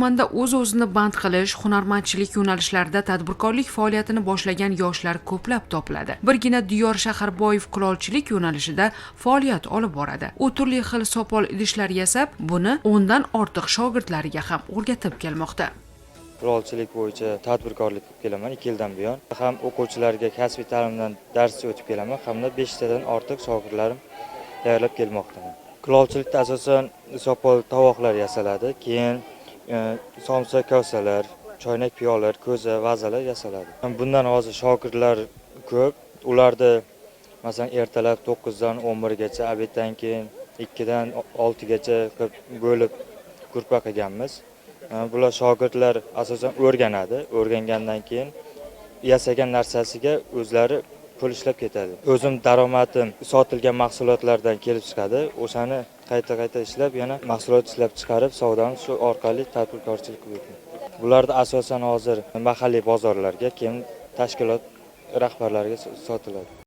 tumanda o'z-o'zini band qilish, hunarmandchilik yo'nalishlarida tadbirkorlik faoliyatini boshlagan yoshlar ko'plab topiladi. Birgina Diyor Shaharboyev kulolchilik yo'nalishida faoliyat olib boradi. U turli xil sopol idishlar yasab, buni 10 dan ortiq shogirdlariga ham o'rgatib kelmoqda. Kulolchilik bo'yicha tadbirkorlik qilib kelaman 2 yildan buyon. Ham o'quvchilarga kasbiy ta'limdan dars o'tib kelaman, hamda 5 tadan ortiq shogirdlarim tayyorlab kelmoqdaman. Kulolchilikda asosan sopol tovoqlar yasaladi, keyin somsa kosalar, choynak piyolar, ko'za, vazalar yasaladi. Bundan hozir shogirdlar ko'p. Ularni masalan ertalab 9 dan 11 gacha, obeddan keyin 2 dan 6 gacha bo'lib gruppa qilganmiz. Bular shogirdlar asosan o'rganadi. O'rgangandan keyin yasagan narsasiga o'zlari pul ishlab ketadi. O'zim daromadim sotilgan mahsulotlardan kelib chiqadi. O'shani qayta ishlab, yana mahsulot ishlab chiqarib, savdoni shu orqali tadbirkorchilik qildim. Bularda asosan hozir mahalliy bozorlarga, keyin tashkilot rahbarlariga sotiladi.